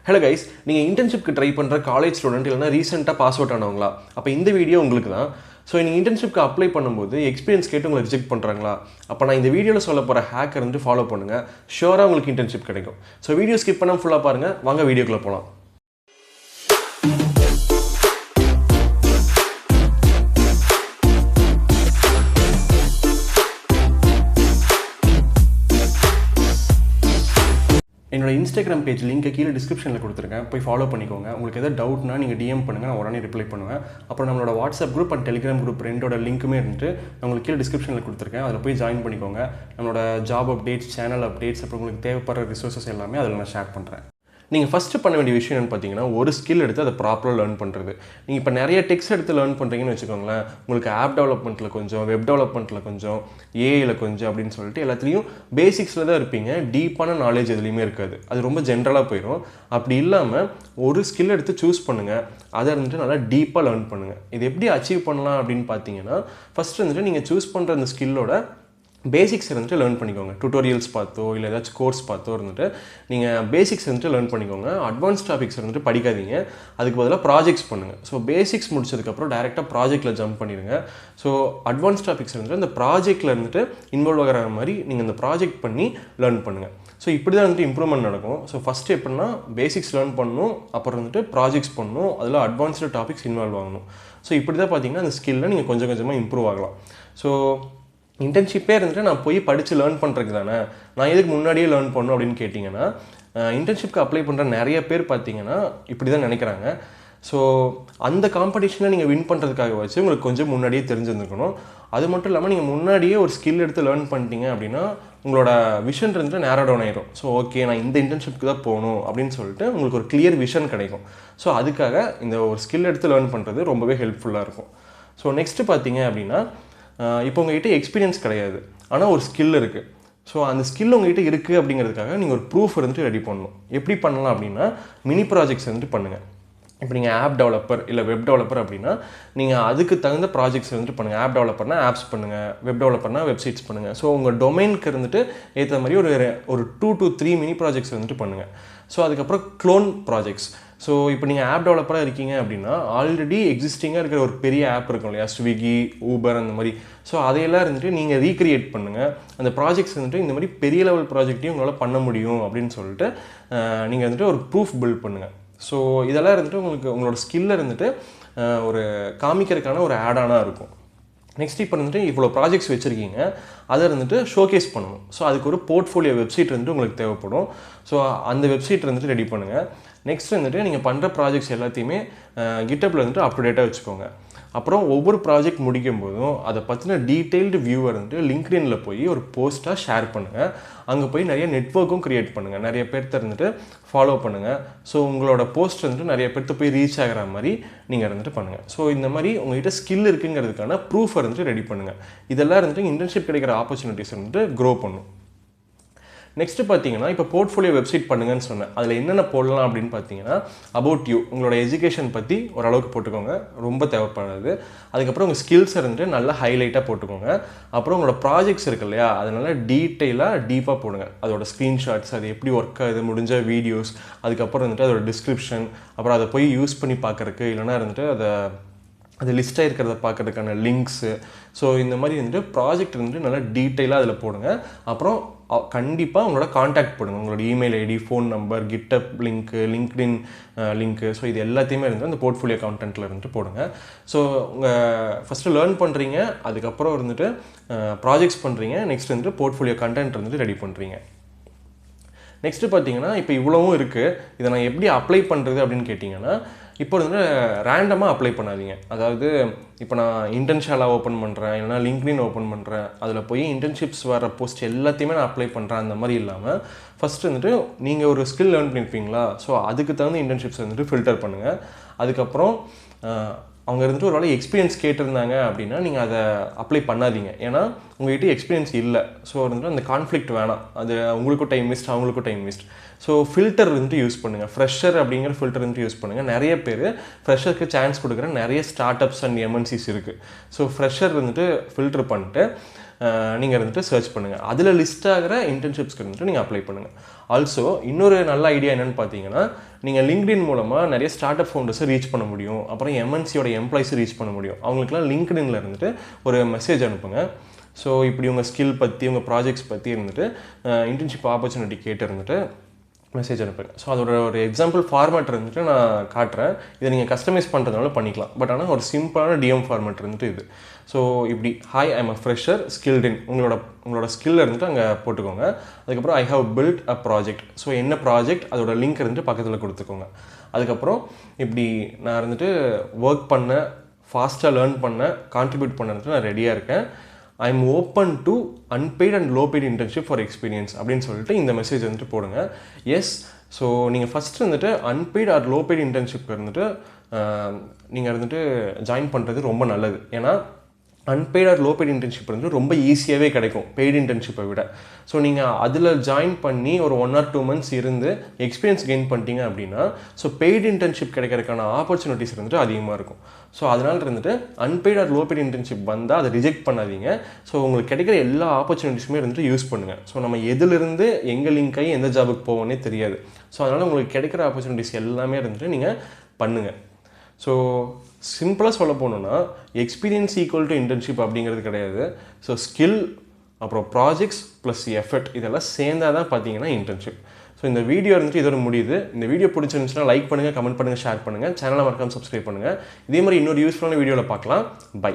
Hello guys, நீங்கள் இன்டர்ன்ஷிப்க்கு try பண்ணுற college student இல்லைனா ரீசெண்டாக பாஸ் அவுட் ஆனவங்களா? அப்போ இந்த வீடியோ உங்களுக்கு தான். ஸோ நீங்கள் இன்டர்ன்ஷிப்க்கு அப்ளை பண்ணும்போது எக்ஸ்பீரியன்ஸ் கேட்டு உங்களை ரிஜெக்ட் பண்ணுறாங்களா? அப்போ நான் இந்த வீடியோவில் சொல்ல போகிற ஹேக்கர் வந்து ஃபாலோ பண்ணுங்கள். ஷியோராக உங்களுக்கு இன்டர்ன்ஷிப் கிடைக்கும். ஸோ வீடியோ ஸ்கிப் பண்ணாமல் ஃபுல்லாக பாருங்கள். வாங்க வீடியோக்குள்ளே போகலாம். என்னோட இன்ஸ்டாகிராம் பேஜ் லிங்க்கை கீழே டிஸ்கிரிப்ஷனில் கொடுத்துருக்கேன், போய் ஃபாலோ பண்ணிக்கோங்க. உங்களுக்கு எதாவது டவுட்னா நீங்கள் டிஎம் பண்ணுங்கள், நான் உடனே ரிப்ளை பண்ணுவேன். அப்புறம் நம்மளோட WhatsApp group and Telegram group ரெண்டோட லிங்க்குமே இருந்துட்டு நான் உங்களுக்கு கீழே டிஸ்கிரிப்ஷனில் கொடுத்துருக்கேன். அதில் போய் ஜாயின் பண்ணிக்கோங்க. நம்மளோட ஜாப் அப்டேட்ஸ், சேனல் அப்டேட்ஸ், அப்புறம் உங்களுக்கு தேவைப்படுற ரிசோர்ஸஸ் எல்லாமே அதில் நான் ஷேர் பண்ணுறேன். நீங்கள் ஃபஸ்ட்டு பண்ண வேண்டிய விஷயம் என்னென்னு பார்த்தீங்கன்னா, ஒரு ஸ்கில் எடுத்து அதை ப்ராப்பராக லேர்ன் பண்ணுறது. நீங்கள் இப்போ நிறைய டெக்ஸ்ட் எடுத்து லேர்ன் பண்ணுறீங்கன்னு வச்சுக்கோங்களேன், உங்களுக்கு ஆப் டெவலப்மெண்ட்டில் கொஞ்சம், வெப் டெவலப்மெண்ட்டில் கொஞ்சம், ஏஐயில் கொஞ்சம் அப்படின்னு சொல்லிட்டு எல்லாத்துலேயும் பேசிக்ஸில் தான் இருப்பீங்க. டீப்பான நாலேஜ் எதுலேயுமே இருக்காது. அது ரொம்ப ஜென்ரலாக போயிடும். அப்படி இல்லாமல் ஒரு ஸ்கில் எடுத்து சூஸ் பண்ணுங்கள், அதை இருந்துட்டு நல்லா டீப்பாக லேர்ன் பண்ணுங்கள். இது எப்படி அச்சீவ் பண்ணலாம் அப்படின்னு பார்த்தீங்கன்னா, ஃபஸ்ட்டு வந்துட்டு நீங்கள் சூஸ் பண்ணுற அந்த ஸ்கில்லோட பேசிக்ஸ் இருந்துட்டு லேர்ன் பண்ணிக்கோங்க. டுட்டோரியல்ஸ் பார்த்தோ இல்லை ஏதாச்சும் கோர்ஸ் பார்த்தோ இருந்துட்டு நீங்கள் பேசிக்ஸ் இருந்துட்டு லேர்ன் பண்ணிக்கோங்க. அட்வான்ஸ் டாபிக்ஸ் இருந்துட்டு படிக்காதீங்க. அதுக்கு பதிலாக ப்ராஜெக்ட்ஸ் பண்ணுங்கள். ஸோ பேசிக்ஸ் முடிச்சதுக்கப்புறம் டேரெக்டாக ப்ராஜெக்ட்டில் ஜம்ப் பண்ணிடுங்க. ஸோ அட்வான்ஸ் டாபிக்ஸ் இருந்துட்டு அந்த ப்ராஜெக்ட்டில் இருந்துட்டு இன்வால்வ் ஆகிற மாதிரி நீங்கள் இந்த ப்ராஜெக்ட் பண்ணி லேர்ன் பண்ணுங்கள். ஸோ இப்படி தான் வந்துட்டு இம்ப்ரூவ்மெண்ட் நடக்கும். ஸோ ஃபஸ்ட்டு எப்படின்னா பேசிக்ஸ் லேர்ன் பண்ணணும், அப்புறம் வந்துட்டு ப்ராஜெக்ட்ஸ் பண்ணணும், அதில் அட்வான்ஸ்டு டாபிக்ஸ் இன்வால்வ் ஆகணும். ஸோ இப்படி தான் பார்த்தீங்கன்னா அந்த ஸ்கில்லை நீங்கள் கொஞ்சம் கொஞ்சமாக இம்ப்ரூவ் ஆகலாம். ஸோ இன்டர்ன்ஷிப்பே இருந்துட்டு நான் போய் படித்து லேர்ன் பண்ணுறதுக்கு தானே, நான் எதுக்கு முன்னாடியே லேர்ன் பண்ணணும் அப்படின்னு கேட்டிங்கன்னா, இன்டர்ன்ஷிப்க்கு அப்ளை பண்ணுற நிறைய பேர் பார்த்தீங்கன்னா இப்படி தான் நினைக்கிறாங்க. ஸோ அந்த காம்படிஷனை நீங்கள் வின் பண்ணுறதுக்காக வச்சு உங்களுக்கு கொஞ்சம் முன்னாடியே தெரிஞ்சிருந்துக்கணும். அது மட்டும் இல்லாமல் நீங்கள் முன்னாடியே ஒரு ஸ்கில் எடுத்து லேர்ன் பண்ணிட்டீங்க அப்படின்னா உங்களோட விஷன் இருந்துட்டு நேரோ டவுன் ஆயிடும். ஸோ ஓகே, நான் இந்த இன்டர்ன்ஷிப்க்கு தான் போகணும் அப்படின்னு சொல்லிட்டு உங்களுக்கு ஒரு கிளியர் விஷன் கிடைக்கும். ஸோ அதுக்காக இந்த ஒரு ஸ்கில் எடுத்து லேர்ன் பண்ணுறது ரொம்பவே ஹெல்ப்ஃபுல்லாக இருக்கும். ஸோ நெக்ஸ்ட்டு பார்த்தீங்க அப்படின்னா, இப்போ உங்கள்கிட்ட எக்ஸ்பீரியன்ஸ் கிடையாது, ஆனால் ஒரு ஸ்கில் இருக்குது. ஸோ அந்த ஸ்கில் உங்கள்கிட்ட இருக்குது அப்படிங்கிறதுக்காக நீங்கள் ஒரு ப்ரூஃப் இருந்துட்டு ரெடி பண்ணணும். எப்படி பண்ணலாம் அப்படின்னா, மினி ப்ராஜெக்ட்ஸ் வந்துட்டு பண்ணுங்கள். இப்போ நீங்கள் ஆப் டெவலப்பர் இல்லை வெப் டெவலப்பர் அப்படின்னா நீங்கள் அதுக்கு தகுந்த ப்ராஜெக்ட்ஸ் வந்துட்டு பண்ணுங்கள். ஆப் டெவலப்பர்னா ஆப்ஸ் பண்ணுங்கள், வெப் டெவலப்பர்னா வெப்சைட்ஸ் பண்ணுங்கள். ஸோ உங்கள் டொமைனுக்கு இருந்துட்டு ஏற்ற மாதிரி ஒரு 2 to 3 மினி ப்ராஜெக்ட்ஸ் வந்துட்டு பண்ணுங்கள். ஸோ அதுக்கப்புறம் க்ளோன் ப்ராஜெக்ட்ஸ். ஸோ இப்போ நீங்கள் ஆப் டெவலப்பராக இருக்கீங்க அப்படின்னா ஆல்ரெடி எக்ஸிஸ்டிங்காக இருக்கிற ஒரு பெரிய ஆப் இருக்கும் இல்லையா, ஸ்விக்கி, ஊபர் அந்த மாதிரி. ஸோ அதையெல்லாம் இருந்துட்டு நீங்கள் ரீக்ரியேட் பண்ணுங்கள். அந்த ப்ராஜெக்ட்ஸ் வந்துட்டு இந்த மாதிரி பெரிய லெவல் ப்ராஜெக்டையும் உங்களால் பண்ண முடியும் அப்படின்னு சொல்லிட்டு நீங்கள் வந்துட்டு ஒரு ப்ரூஃப் பில்ட் பண்ணுங்கள். ஸோ இதெல்லாம் இருந்துட்டு உங்களுக்கு உங்களோட ஸ்கில்ல இருந்துட்டு ஒரு காமிக்கிறதுக்கான ஒரு ஆடானாக இருக்கும். நெக்ஸ்ட் இப்போ வந்துட்டு இவ்வளோ ப்ராஜெக்ட்ஸ் வச்சுருக்கீங்க, அதை இருந்துட்டு ஷோகேஸ் பண்ணணும். ஸோ அதுக்கு ஒரு போர்ட்ஃபோலியோ வெப்சைட் வந்துட்டு உங்களுக்கு தேவைப்படும். ஸோ அந்த வெப்சைட் இருந்துட்டு ரெடி பண்ணுங்கள். நெக்ஸ்ட் வந்துட்டு நீங்கள் பண்ணுற ப்ராஜெக்ட்ஸ் எல்லாத்தையுமே கிட்டப்பில் வந்துட்டு அப் டு டேட்டாக வச்சுக்கோங்க. அப்புறம் ஒவ்வொரு ப்ராஜெக்ட் முடிக்கும் போதும் அதை பற்றின டீட்டெயில்டு வியூவை வந்துட்டு லிங்க்டின்ல போய் ஒரு போஸ்ட்டாக ஷேர் பண்ணுங்கள். அங்கே போய் நிறைய நெட்வொர்க்கும் க்ரியேட் பண்ணுங்கள், நிறைய பேர்த்த இருந்துட்டு ஃபாலோ பண்ணுங்கள். ஸோ உங்களோட போஸ்ட் வந்துட்டு நிறைய பேர்த்த போய் ரீச் ஆகிற மாதிரி நீங்கள் இருந்துட்டு பண்ணுங்கள். ஸோ இந்த மாதிரி உங்கள்கிட்ட ஸ்கில் இருக்குங்கிறதுக்கான ப்ரூஃபை இருந்துட்டு ரெடி பண்ணுங்கள். இதெல்லாம் இருந்துட்டு இன்டர்ன்ஷிப் கிடைக்கிற ஆப்பர்ச்சுனிட்டிஸ் வந்துட்டு க்ரோ பண்ணும். நெக்ஸ்ட்டு பார்த்தீங்கன்னா, இப்போ போர்ட்ஃபோலியோ வெப்சைட் பண்ணுங்கன்னு சொன்னேன். அதில் என்னென்ன போடலாம் அப்படின்னு பார்த்தீங்கன்னா, அபவுட் யூ, உங்களோட எஜுகேஷன் பற்றி ஓரளவுக்கு போட்டுக்கோங்க, ரொம்ப தேவைப்படுது. அதுக்கப்புறம் உங்கள் ஸ்கில்ஸ் இருந்துட்டு நல்லா ஹைலைட்டாக போட்டுக்கோங்க. அப்புறம் உங்களோட ப்ராஜெக்ட்ஸ் இருக்கு இல்லையா, அதனால டீப்பாக போடுங்க. அதோட ஸ்க்ரீன்ஷாட்ஸ், அது எப்படி ஒர்க் ஆகுது, முடிஞ்ச வீடியோஸ், அதுக்கப்புறம் இருந்துட்டு அதோட டிஸ்கிரிப்ஷன், அப்புறம் அதை போய் யூஸ் பண்ணி பார்க்குறக்கு, இல்லைனா இருந்துட்டு அது லிஸ்ட்டாக இருக்கிறத பார்க்கறதுக்கான லிங்க்ஸு. ஸோ இந்த மாதிரி வந்துட்டு ப்ராஜெக்ட் வந்துட்டு நல்லா டீட்டெயிலாக அதில் போடுங்க. அப்புறம் கண்டிப்பாக உங்களோட காண்டாக்ட் போடுங்க, உங்களோட இமெயில் ஐடி, ஃபோன் நம்பர், கிட்டப் லிங்க்கு, லிங்க்டின் லிங்க்கு. ஸோ இது எல்லாத்தையுமே இருந்து அந்த போர்ட்ஃபோலியோ கண்டென்ட்டில் இருந்துட்டு போடுங்க. ஸோ உங்கள் ஃபஸ்ட்டு லேர்ன் பண்ணுறீங்க, அதுக்கப்புறம் இருந்துட்டு ப்ராஜெக்ட்ஸ் பண்ணுறீங்க, நெக்ஸ்ட் வந்துட்டு போர்ட்ஃபோலியோ கண்டென்ட் வந்துட்டு ரெடி பண்ணுறீங்க. நெக்ஸ்ட்டு பார்த்தீங்கன்னா, இப்போ இவ்வளவும் இருக்குது, இதை நான் எப்படி அப்ளை பண்ணுறது அப்படின்னு கேட்டிங்கன்னா, இப்போ வந்து ரேண்டமாக அப்ளை பண்ணாதீங்க. அதாவது இப்போ நான் இன்டர்ன்ஷாலா ஓப்பன் பண்ணுறேன், இல்லைனா லிங்க்டின் ஓப்பன் பண்ணுறேன், அதில் போய் இன்டர்ன்ஷிப்ஸ் வர போஸ்ட் எல்லாத்தையுமே நான் அப்ளை பண்ணுறேன் அந்த மாதிரி இல்லாமல், ஃபஸ்ட்டு வந்துட்டு நீங்கள் ஒரு ஸ்கில் லேர்ன் பண்ணியிருப்பீங்களா, ஸோ அதுக்கு தகுந்த இன்டர்ன்ஷிப்ஸ் வந்துட்டு ஃபில்டர் பண்ணுங்கள். அதுக்கப்புறம் அவங்க இருந்துட்டு ஒரு வேளை எக்ஸ்பீரியன்ஸ் கேட்டிருந்தாங்க அப்படின்னா நீங்கள் அதை அப்ளை பண்ணாதீங்க. ஏன்னா உங்கள்கிட்ட எக்ஸ்பீரியன்ஸ் இல்லை. ஸோ வந்துட்டு அந்த கான்ஃப்ளிக்ட் வேணாம், அது உங்களுக்கும் டைம் வேஸ்ட், அவங்களுக்கும் டைம் வேஸ்ட். ஸோ ஃபில்டர் வந்துட்டு யூஸ் பண்ணுங்கள். ஃப்ரெஷர் அப்படிங்கிற ஃபில்டர் வந்துட்டு யூஸ் பண்ணுங்கள். நிறைய பேர் ஃப்ரெஷருக்கு சான்ஸ் கொடுக்குற நிறைய ஸ்டார்ட் அப்ஸ் அண்ட் எம்என்சிஸ் இருக்குது. ஸோ ஃப்ரெஷர் வந்துட்டு ஃபில்டர் பண்ணிட்டு நீங்கள் வந்துட்டு சர்ச் பண்ணுங்கள். அதில் லிஸ்ட் ஆகிற இன்டர்ன்ஷிப்ஸ்க்கு வந்துட்டு நீங்கள் அப்ளை பண்ணுங்கள். ஆல்சோ இன்னொரு நல்ல ஐடியா என்னென்னு பார்த்தீங்கன்னா, நீங்கள் லிங்க்டின் மூலமாக நிறைய ஸ்டார்ட் அப் ஃபவுண்டர்ஸை ரீச் பண்ண முடியும். அப்புறம் எம்என்சியோட எம்ப்ளாயிஸை ரீச் பண்ண முடியும். அவங்களுக்குலாம் லிங்க்டின்ல இருந்துட்டு ஒரு மெசேஜ் அனுப்புங்க. ஸோ இப்படி உங்கள் ஸ்கில் பற்றி, உங்கள் ப்ராஜெக்ட்ஸ் பற்றி இருந்துட்டு இன்டர்ன்ஷிப் ஆப்பர்ச்சுனிட்டி கேட்டு இருந்துட்டு மெசேஜ் அனுப்புங்க. ஸோ அதோட ஒரு எக்ஸாம்பிள் ஃபார்மேட் இருந்துட்டு நான் காட்டுறேன். இதை நீங்கள் கஸ்டமைஸ் பண்ணுறதுனால பண்ணிக்கலாம். பட் ஆனால் ஒரு சிம்பிளான டிஎம் ஃபார்மேட் இருந்துட்டு இது. ஸோ இப்படி hi I am a fresher skilled in உங்களோட ஸ்கில் இருந்துட்டு அங்கே போட்டுக்கோங்க. அதுக்கப்புறம் I have built a project. So என்ன ப்ராஜெக்ட் அதோட லிங்க் இருந்துட்டு பக்கத்தில் கொடுத்துக்கோங்க. அதுக்கப்புறம் இப்படி நான் இருந்துட்டு ஒர்க் பண்ண, ஃபாஸ்ட்டாக லேர்ன் பண்ண, கான்ட்ரிபியூட் பண்ணதுக்கு நான் ரெடியாக இருக்கேன். I am open to unpaid and low paid internship for experience அப்படின்னு சொல்லிட்டு இந்த மெசேஜ் வந்துட்டு போடுங்க. எஸ், ஸோ நீங்கள் ஃபஸ்ட்டு வந்துட்டு unpaid or low paid internship இருந்துட்டு நீங்கள் இருந்துட்டு ஜாயின் பண்ணுறது ரொம்ப நல்லது. ஏன்னா unpaid or low paid internship வந்து ரொம்ப ஈஸியாகவே கிடைக்கும் பெய்டு இன்டர்ன்ஷிப்பை விட. ஸோ நீங்கள் அதில் ஜாயின் பண்ணி ஒரு 1 or 2 months இருந்து எக்ஸ்பீரியன்ஸ் கெயின் பண்ணிட்டீங்க அப்படின்னா, ஸோ பெய்டு இன்டர்ன்ஷிப் கிடைக்கிறதுக்கான ஆப்பர்ச்சுனிட்டிஸ் இருந்துட்டு அதிகமாக இருக்கும். ஸோ அதனால் இருந்துட்டு unpaid or low paid internship வந்தால் அதை ரிஜெக்ட் பண்ணாதீங்க. ஸோ உங்களுக்கு கிடைக்கிற எல்லா ஆப்பர்ச்சுனிட்டிஸுமே இருந்துட்டு யூஸ் பண்ணுங்கள். ஸோ நம்ம எதிலிருந்து எங்கே லிங்க் ஆகி எந்த ஜாபுக்கு போவோன்னே தெரியாது. ஸோ அதனால் உங்களுக்கு கிடைக்கிற ஆப்பர்ச்சுனிட்டிஸ் எல்லாமே இருந்துட்டு நீங்கள் பண்ணுங்கள். ஸோ சிம்பிளாக சொல்ல போனோன்னா எக்ஸ்பீரியன்ஸ் ஈக்குவல் டு இன்டர்ன்ஷிப் அப்படிங்கிறது கிடையாது. ஸோ ஸ்கில், அப்புறம் ப்ராஜெக்ட்ஸ் ப்ளஸ் எஃபர்ட் இதெல்லாம் சேர்ந்தால் தான் பார்த்தீங்கன்னா இன்டர்ன்ஷிப். ஸோ இந்த வீடியோ இருந்துட்டு இதோட முடியுது. இந்த வீடியோ பிடிச்சிருந்துச்சுன்னா லைக் பண்ணுங்கள், கமெண்ட் பண்ணுங்கள், ஷேர் பண்ணுங்கள், சேனலை மறக்காமல் சப்ஸ்கிரைப் பண்ணுங்கள். இதே மாதிரி இன்னொரு யூஸ்ஃபுல்லான வீடியோவில் பார்க்கலாம். பை.